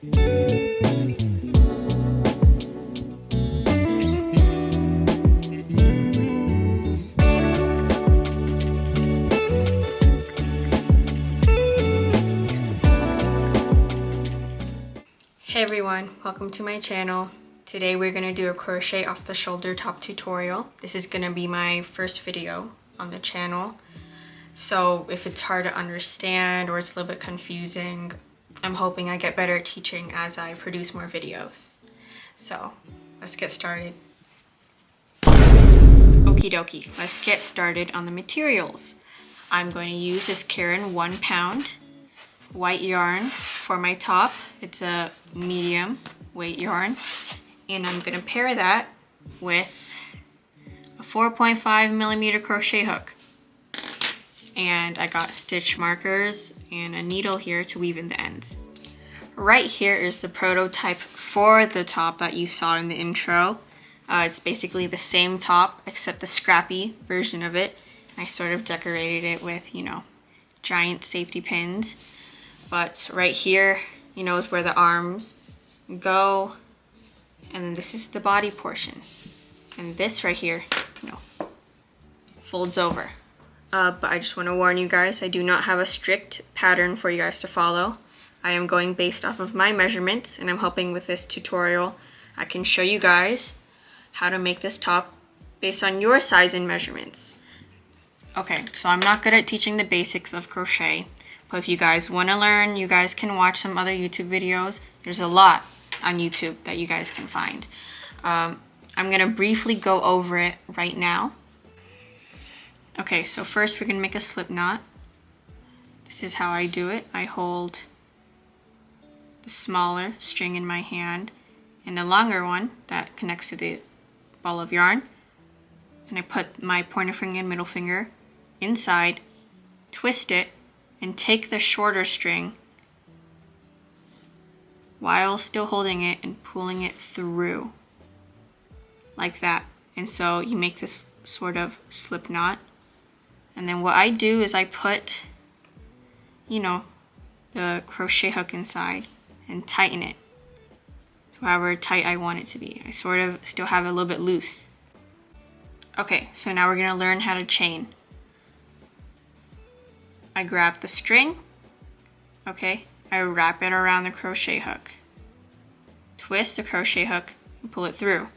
Hey everyone, welcome to my channel. Today we're going to do a crochet off the shoulder top tutorial. This is going to be my first video on the channel. So if it's hard to understand or it's a little bit confusing, I'm hoping I get better at teaching as I produce more videos. So let's get started. Okie dokie, let's get started on the materials. I'm going to use this Caron 1 pound white yarn for my top. It's a medium weight yarn, and I'm going to pair that with a 4.5 millimeter crochet hook. And I got stitch markers and a needle here to weave in the ends. Right here is the prototype for the top that you saw in the intro. It's basically the same top except the scrappy version of it. I sort of decorated it with, giant safety pins. But right here, is where the arms go. And then this is the body portion. And this right here, folds over. But I just want to warn you guys, I do not have a strict pattern for you guys to follow. I am going based off of my measurements, and I'm hoping with this tutorial I can show you guys how to make this top based on your size and measurements. Okay, so I'm not good at teaching the basics of crochet. But if you guys want to learn, you guys can watch some other YouTube videos. There's a lot on YouTube that you guys can find. I'm going to briefly go over it right now. Okay, so first we're going to make a slip knot. This is how I do it. I hold the smaller string in my hand and the longer one that connects to the ball of yarn. And I put my pointer finger and middle finger inside, twist it, and take the shorter string while still holding it and pulling it through like that. And so you make this sort of slip knot. And then what I do is I put, the crochet hook inside and tighten it to however tight I want it to be. I sort of still have it a little bit loose. Okay, so now we're going to learn how to chain. I grab the string, okay, I wrap it around the crochet hook, twist the crochet hook, and pull it through.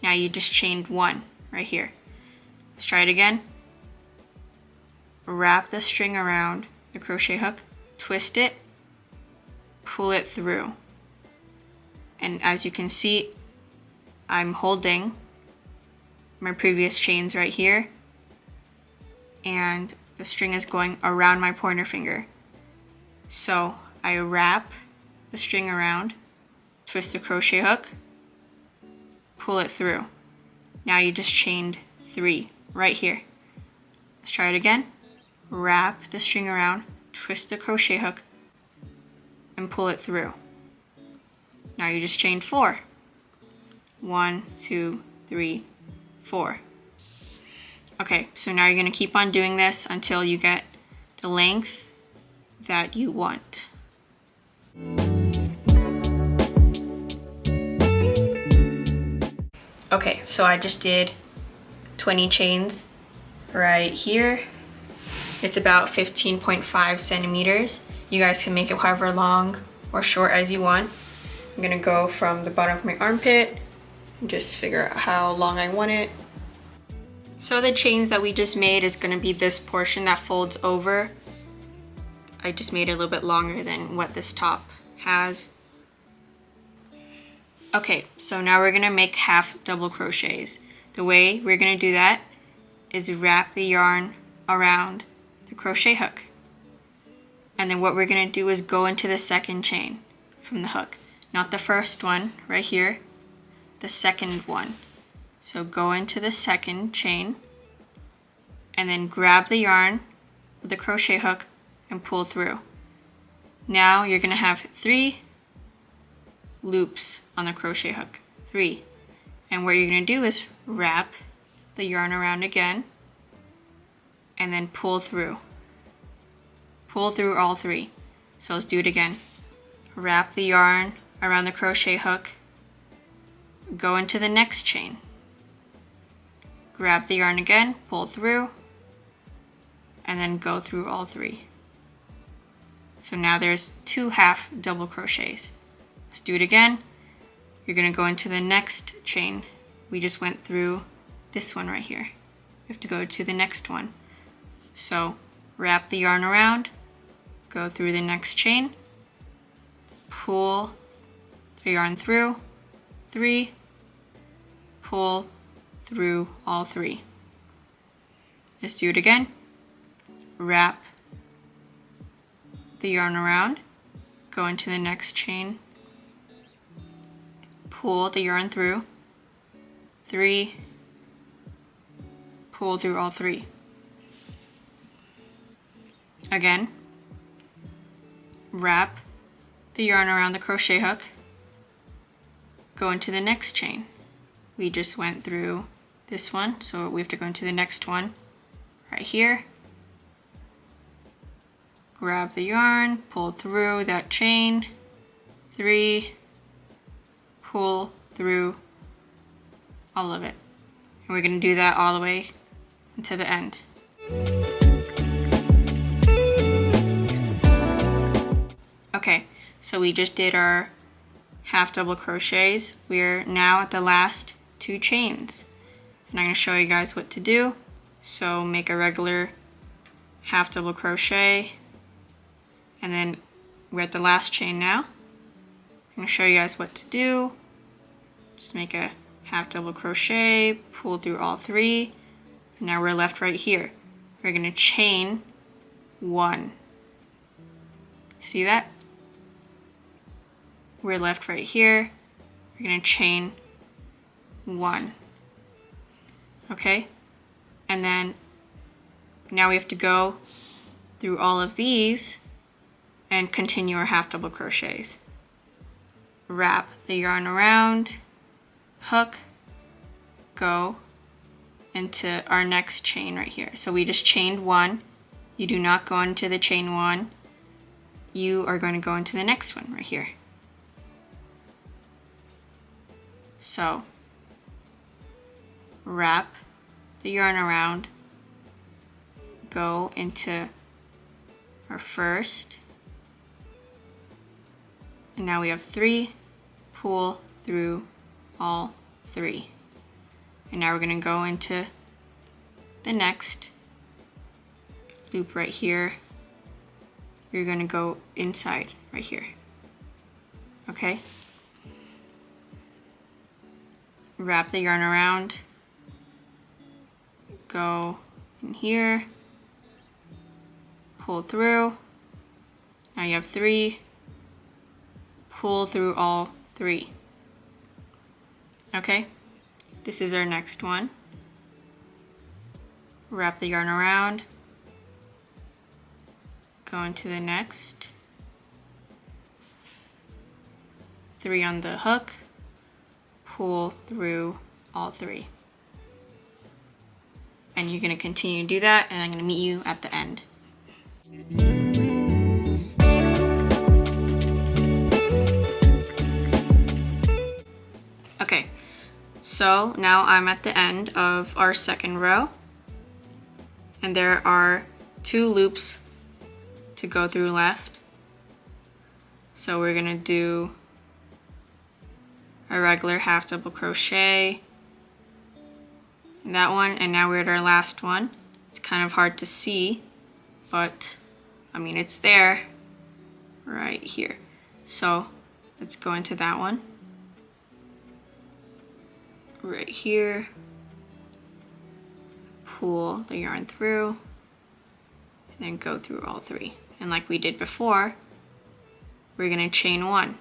Now you just chained one right here. Let's try it again. Wrap the string around the crochet hook, twist it, pull it through. And as you can see, I'm holding my previous chains right here, and the string is going around my pointer finger. So I wrap the string around, twist the crochet hook, pull it through. Now you just chained 3 right here. Let's try it again. Wrap the string around, twist the crochet hook, and pull it through. Now you just chained 4. 1, 2, 3, 4. Okay, so now you're going to keep on doing this until you get the length that you want. Okay, so I just did 20 chains right here. It's about 15.5 centimeters. You guys can make it however long or short as you want. I'm going to go from the bottom of my armpit and just figure out how long I want it. So the chains that we just made is going to be this portion that folds over. I just made it a little bit longer than what this top has. Okay, so now we're going to make half double crochets. The way we're going to do that is wrap the yarn around the crochet hook. And then what we're going to do is go into the second chain from the hook. Not the first one right here, the second one. So go into the second chain and then grab the yarn with the crochet hook and pull through. Now you're going to have 3 loops on the crochet hook. 3. And what you're going to do is wrap the yarn around again and then pull through. Pull through all 3. So let's do it again. Wrap the yarn around the crochet hook, go into the next chain, grab the yarn again, pull through, and then go through all 3. So now there's 2 half double crochets. Let's do it again. You're going to go into the next chain. We just went through this one right here. We have to go to the next one. So wrap the yarn around, go through the next chain, pull the yarn through, 3, pull through all 3. Let's do it again. Wrap the yarn around, go into the next chain, pull the yarn through, 3, pull through all 3. Again, wrap the yarn around the crochet hook, go into the next chain. We just went through this one, so we have to go into the next one right here. Grab the yarn, pull through that chain, 3, pull through all of it. And we're going to do that all the way to the end. Okay, so we just did our half double crochets. We're now at the last 2 chains. And I'm going to show you guys what to do. So make a regular half double crochet, and then we're at the last chain now. I'm going to show you guys what to do. Just make a half double crochet, pull through all 3, and now we're left right here. We're going to chain 1. See that? We're left right here. We're going to chain 1. Okay? And then now we have to go through all of these and continue our half double crochets. Wrap the yarn around, hook, go into our next chain right here. So we just chained 1. You do not go into the chain 1. You are going to go into the next one right here. So wrap the yarn around, go into our first, and now we have 3, pull through all 3. And now we're going to go into the next loop right here. You're going to go inside right here. Okay? Wrap the yarn around, go in here, pull through. Now you have 3, pull through all 3. Okay, this is our next one. Wrap the yarn around, go into the next, 3 on the hook, pull through all 3. And you're going to continue to do that, and I'm going to meet you at the end. Okay, so now I'm at the end of our second row, and there are 2 loops to go through left. So we're going to do a regular half double crochet in that one, and now we're at our last one. It's kind of hard to see, but I mean it's there right here. So let's go into that one right here, pull the yarn through, and then go through all 3. And like we did before, we're going to chain 1.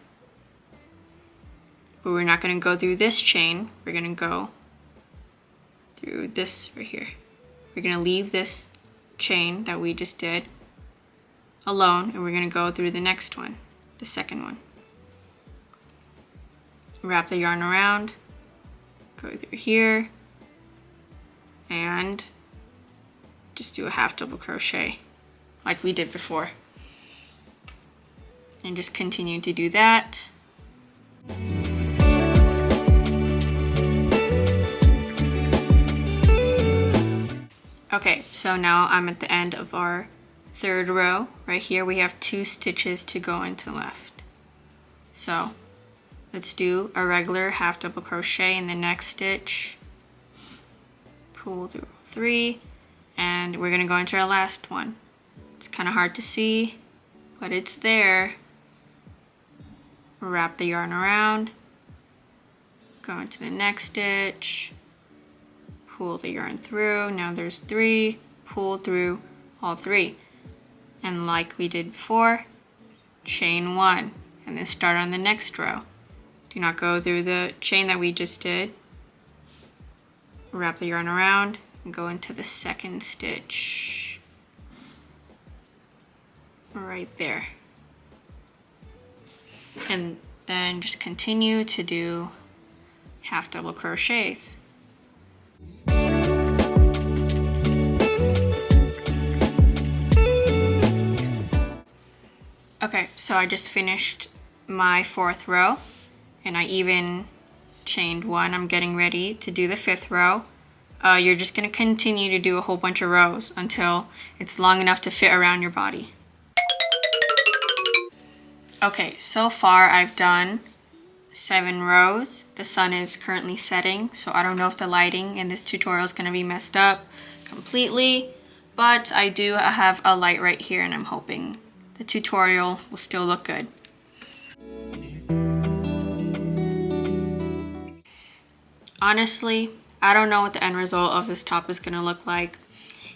But we're not going to go through this chain, we're going to go through this right here. We're going to leave this chain that we just did alone, and we're going to go through the next one, the second one. Wrap the yarn around, go through here, and just do a half double crochet like we did before. And just continue to do that Okay, so now I'm at the end of our third row. Right here we have 2 stitches to go into left. So let's do a regular half double crochet in the next stitch, pull through 3, and we're gonna go into our last one. It's kind of hard to see, but it's there. Wrap the yarn around, go into the next stitch, pull the yarn through. Now there's 3, pull through all 3. And like we did before, chain 1, and then start on the next row. Do not go through the chain that we just did. Wrap the yarn around and go into the second stitch. Right there. And then just continue to do half double crochets. Okay, so I just finished my 4th row and I even chained 1. I'm getting ready to do the 5th row. You're just gonna continue to do a whole bunch of rows until it's long enough to fit around your body. Okay, so far I've done 7 rows. The sun is currently setting, so I don't know if the lighting in this tutorial is gonna be messed up completely, but I do have a light right here and I'm hoping the tutorial will still look good. Honestly, I don't know what the end result of this top is gonna look like.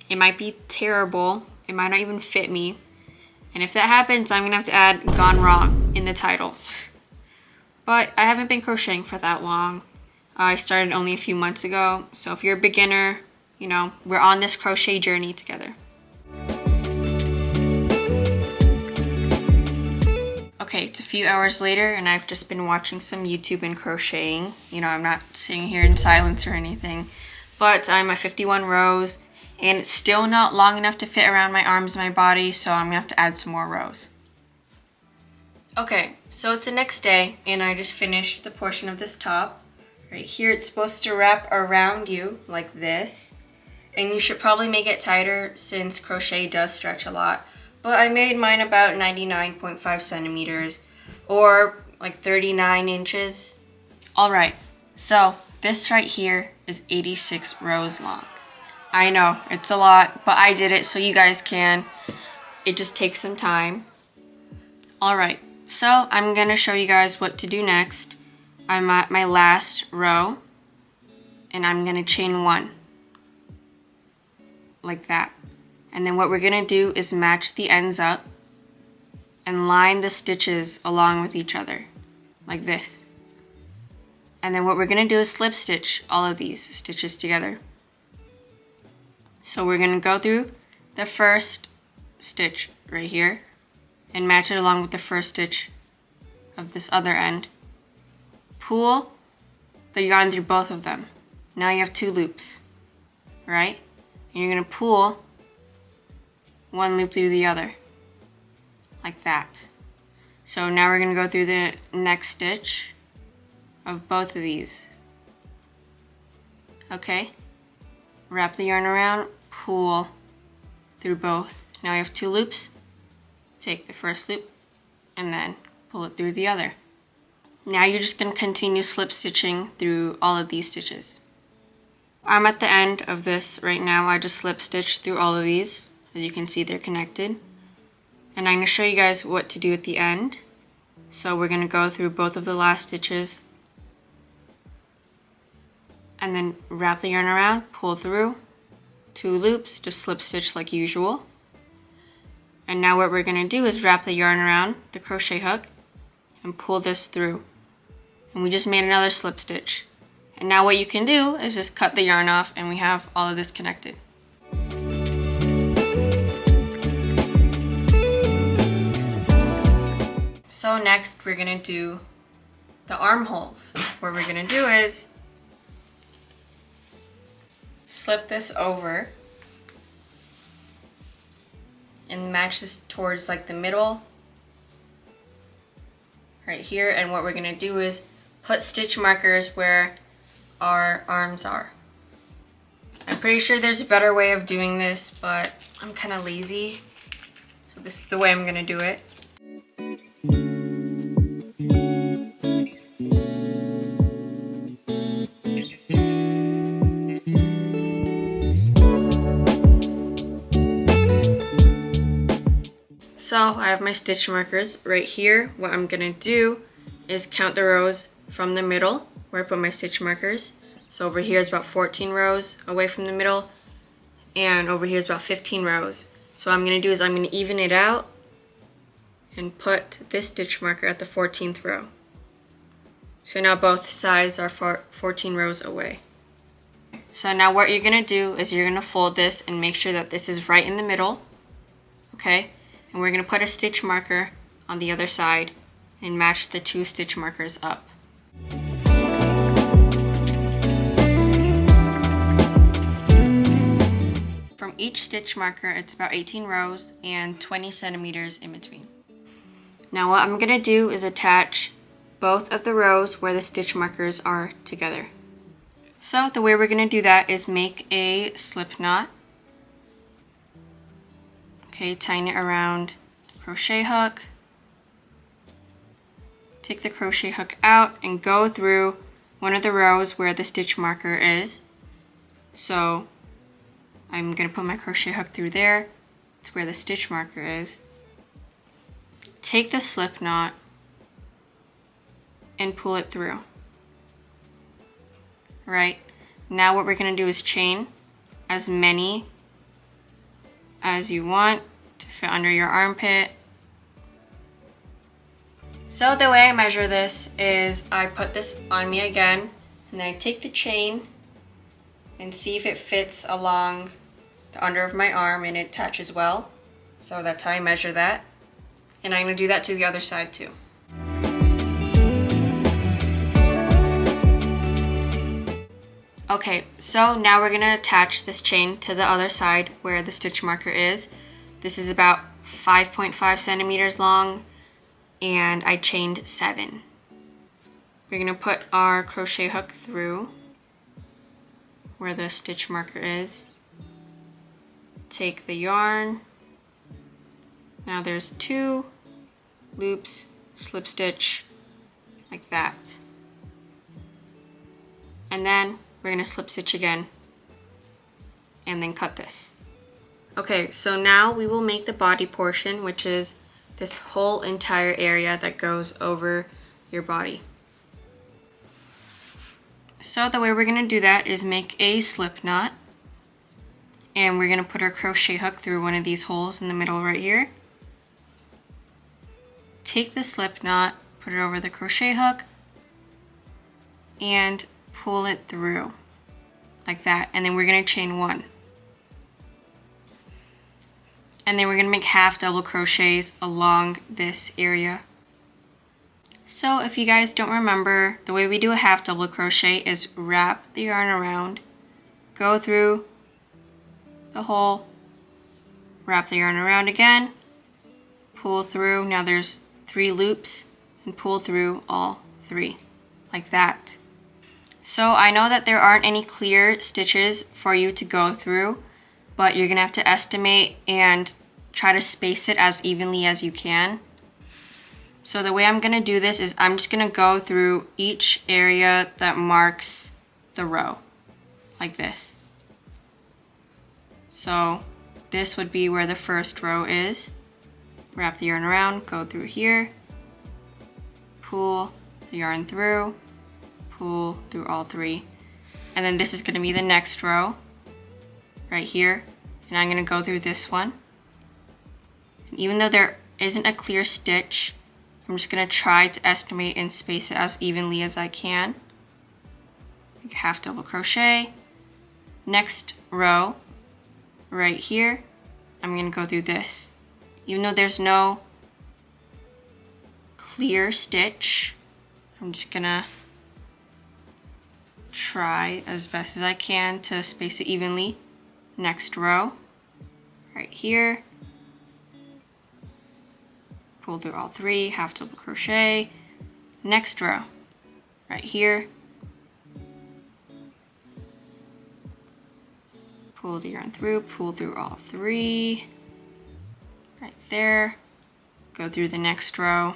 It might be terrible, it might not even fit me, and if that happens, I'm gonna have to add "gone wrong" in the title. But I haven't been crocheting for that long. I started only a few months ago, so if you're a beginner, you know, we're on this crochet journey together. Okay, it's a few hours later and I've just been watching some YouTube and crocheting. You know, I'm not sitting here in silence or anything, but I'm at 51 rows and it's still not long enough to fit around my arms and my body, so I'm gonna have to add some more rows. Okay, so it's the next day and I just finished the portion of this top. Right here it's supposed to wrap around you like this, and you should probably make it tighter since crochet does stretch a lot. But I made mine about 99.5 centimeters or like 39 inches. All right, so this right here is 86 rows long. I know, it's a lot, but I did it so you guys can. It just takes some time. All right, so I'm gonna show you guys what to do next. I'm at my last row and I'm gonna chain 1, like that. And then what we're gonna do is match the ends up and line the stitches along with each other, like this. And then what we're gonna do is slip stitch all of these stitches together. So we're gonna go through the first stitch right here and match it along with the first stitch of this other end. Pull the yarn through both of them. Now you have 2 loops, right? And you're gonna pull 1 loop through the other, like that. So now we're gonna go through the next stitch of both of these. Okay, wrap the yarn around, pull through both. Now you have 2 loops. Take the first loop and then pull it through the other. Now you're just gonna continue slip stitching through all of these stitches. I'm at the end of this right now. I just slip stitched through all of these. As you can see, they're connected. And I'm gonna show you guys what to do at the end. So we're gonna go through both of the last stitches and then wrap the yarn around, pull through, 2 loops, just slip stitch like usual. And now what we're gonna do is wrap the yarn around the crochet hook and pull this through. And we just made another slip stitch. And now what you can do is just cut the yarn off and we have all of this connected. So next we're gonna do the armholes. What we're gonna do is slip this over and match this towards like the middle right here, and what we're gonna do is put stitch markers where our arms are. I'm pretty sure there's a better way of doing this, but I'm kind of lazy, so this is the way I'm gonna do it. So I have my stitch markers right here. What I'm gonna do is count the rows from the middle where I put my stitch markers. So over here is about 14 rows away from the middle, and over here is about 15 rows. So what I'm gonna do is I'm gonna even it out and put this stitch marker at the 14th row. So now both sides are 14 rows away. So now what you're gonna do is you're gonna fold this and make sure that this is right in the middle, okay? And we're gonna put a stitch marker on the other side and match the two stitch markers up. From each stitch marker, it's about 18 rows and 20 centimeters in between. Now what I'm gonna do is attach both of the rows where the stitch markers are together. So the way we're gonna do that is make a slip knot. Okay, tying it around the crochet hook. Take the crochet hook out and go through one of the rows where the stitch marker is. So I'm gonna put my crochet hook through there. It's where the stitch marker is. Take the slip knot and pull it through. Right, now what we're gonna do is chain as many as you want to fit under your armpit. So the way I measure this is I put this on me again, and then I take the chain and see if it fits along the under of my arm and it attaches well. So that's how I measure that. And I'm gonna do that to the other side too. Okay, so now we're gonna attach this chain to the other side where the stitch marker is. This is about 5.5 centimeters long, and I chained 7. We're gonna put our crochet hook through where the stitch marker is. Take the yarn. Now there's 2 loops, slip stitch, like that. And then we're gonna slip stitch again and then cut this. Okay, so now we will make the body portion, which is this whole entire area that goes over your body. So the way we're gonna do that is make a slip knot, and we're gonna put our crochet hook through one of these holes in the middle right here. Take the slip knot, put it over the crochet hook, and pull it through like that, and then we're gonna chain 1. And then we're gonna make half double crochets along this area. So if you guys don't remember, the way we do a half double crochet is wrap the yarn around, go through the hole, wrap the yarn around again, pull through. Now there's 3 loops, and pull through all 3 like that. So I know that there aren't any clear stitches for you to go through, but you're gonna have to estimate and try to space it as evenly as you can. So the way I'm gonna do this is I'm just gonna go through each area that marks the row, like this. So this would be where the first row is. Wrap the yarn around, go through here, pull the yarn through, pull through all 3. And then this is gonna be the next row, right here. And I'm gonna go through this one. And even though there isn't a clear stitch, I'm just gonna try to estimate and space it as evenly as I can. Like half double crochet. Next row, right here, I'm gonna go through this. Even though there's no clear stitch, I'm just gonna try as best as I can to space it evenly. Next row, right here, pull through all 3, half double crochet, next row, right here. Pull the yarn through, pull through all 3, right there. Go through the next row.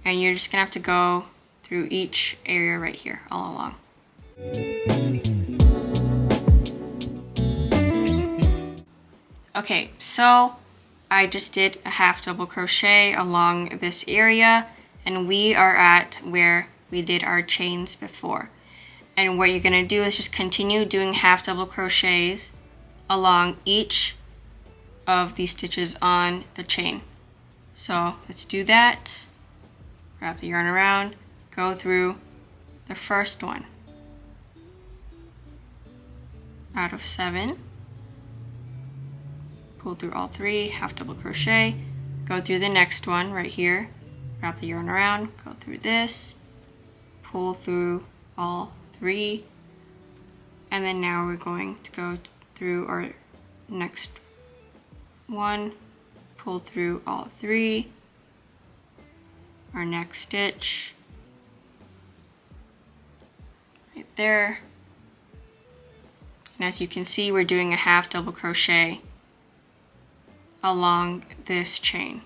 And you're just gonna have to go through each area right here, all along. Okay, so I just did a half double crochet along this area, and we are at where we did our chains before. And what you're gonna do is just continue doing half double crochets along each of these stitches on the chain. So let's do that. Wrap the yarn around, go through the first one out of 7, pull through all 3, half double crochet, go through the next one right here, wrap the yarn around, go through this, pull through all 3, and then now we're going to go through our next one, pull through all 3, our next stitch right there, and as you can see, we're doing a half double crochet along this chain.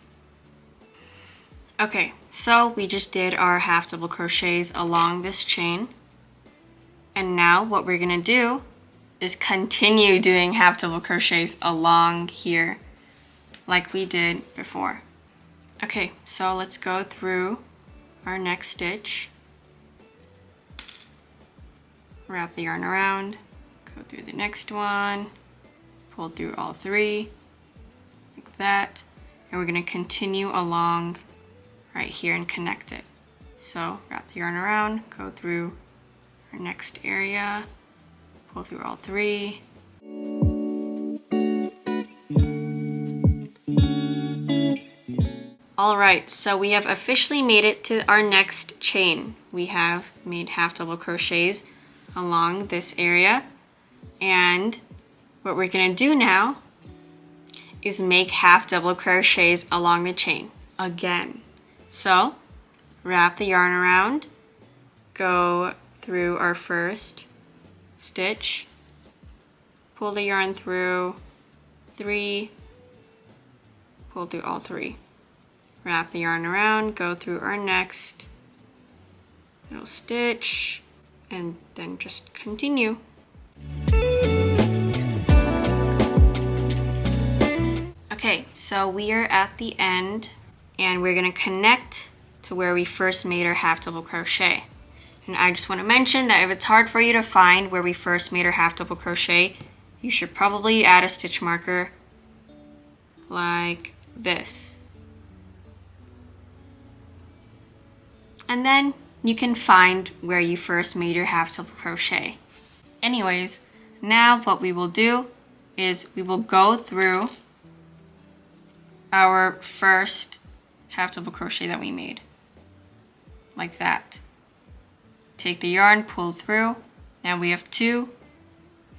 Okay, so we just did our half double crochets along this chain, and now what we're gonna do is continue doing half double crochets along here like we did before. Okay, so let's go through our next stitch, wrap the yarn around, go through the next one, pull through all 3 like that, and we're going to continue along right here and connect it. So wrap the yarn around, go through our next area, pull through all 3, Alright, so we have officially made it to our next chain. We have made half double crochets along this area, and what we're going to do now is make half double crochets along the chain again. So wrap the yarn around, go through our first stitch, pull the yarn through 3, pull through all 3. Wrap the yarn around, go through our next little stitch, and then just continue. Okay, so we are at the end, and we're going to connect to where we first made our half double crochet. And I just want to mention that if it's hard for you to find where we first made our half double crochet, you should probably add a stitch marker like this. And then you can find where you first made your half double crochet. Anyways, now what we will do is we will go through our first half double crochet that we made, like that. Take the yarn, pull through, now we have 2,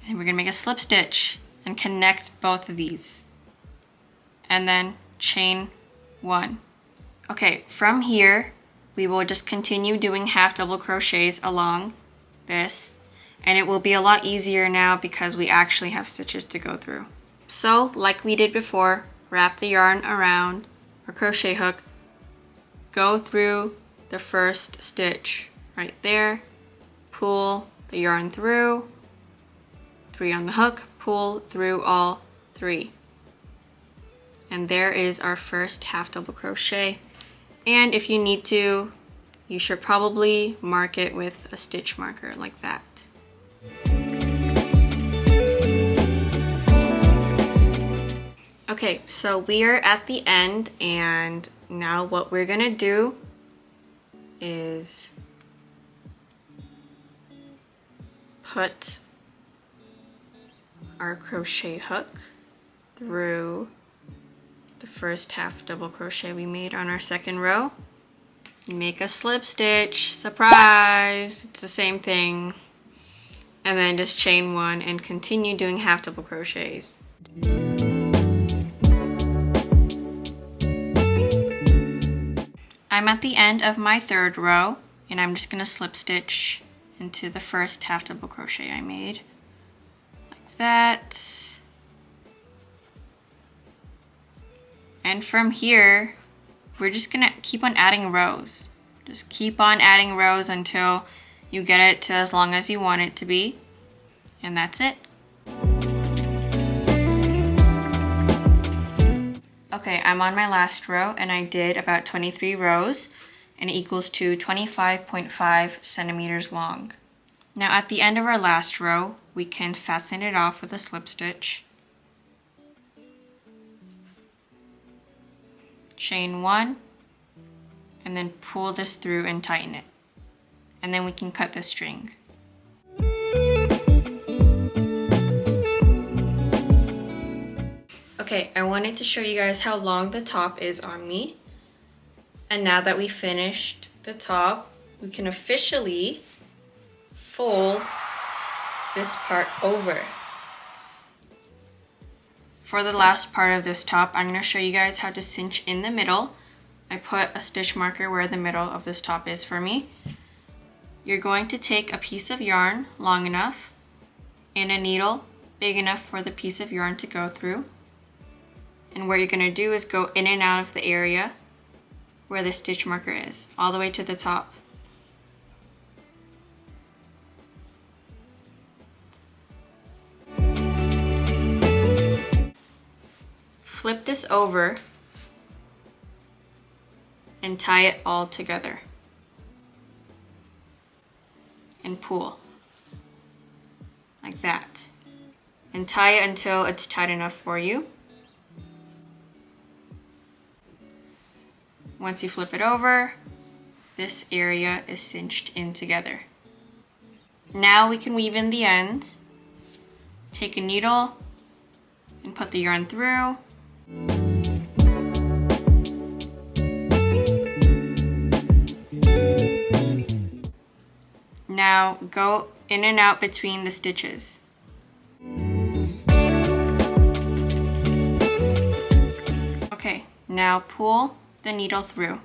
and we're gonna make a slip stitch and connect both of these, and then chain 1. Okay, from here we will just continue doing half double crochets along this, and it will be a lot easier now because we actually have stitches to go through. So like we did before, wrap the yarn around our crochet hook, go through the first stitch right there, pull the yarn through, 3 on the hook, pull through all 3. And there is our first half double crochet. And if you need to, you should probably mark it with a stitch marker like that. Okay, so we are at the end, and now what we're gonna do is put our crochet hook through the first half double crochet we made on our second row. Make a slip stitch, surprise, it's the same thing. And then just chain 1 and continue doing half double crochets. I'm at the end of my third row, and I'm just gonna slip stitch into the first half double crochet I made, like that. And from here, we're just gonna keep on adding rows. Just keep on adding rows until you get it to as long as you want it to be. And that's it. Okay, I'm on my last row and I did about 23 rows and it equals to 25.5 centimeters long. Now at the end of our last row, we can fasten it off with a slip stitch. Chain one, and then pull this through and tighten it. And then we can cut the string. Okay, I wanted to show you guys how long the top is on me. And now that we finished the top, we can officially fold this part over. For the last part of this top, I'm going to show you guys how to cinch in the middle. I put a stitch marker where the middle of this top is for me. You're going to take a piece of yarn long enough and a needle big enough for the piece of yarn to go through. And what you're going to do is go in and out of the area where the stitch marker is, all the way to the top. Flip this over and tie it all together. And pull. Like that. And tie it until it's tight enough for you. Once you flip it over, this area is cinched in together. Now we can weave in the ends. Take a needle and put the yarn through. Now go in and out between the stitches. Okay, now pull the needle through.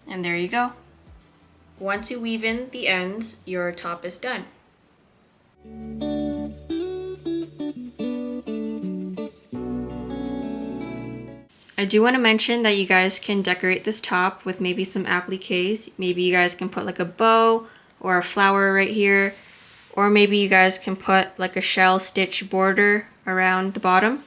And there you go. Once you weave in the ends, your top is done. I do want to mention that you guys can decorate this top with maybe some appliques. Maybe you guys can put like a bow or a flower right here, or maybe you guys can put like a shell stitch border around the bottom.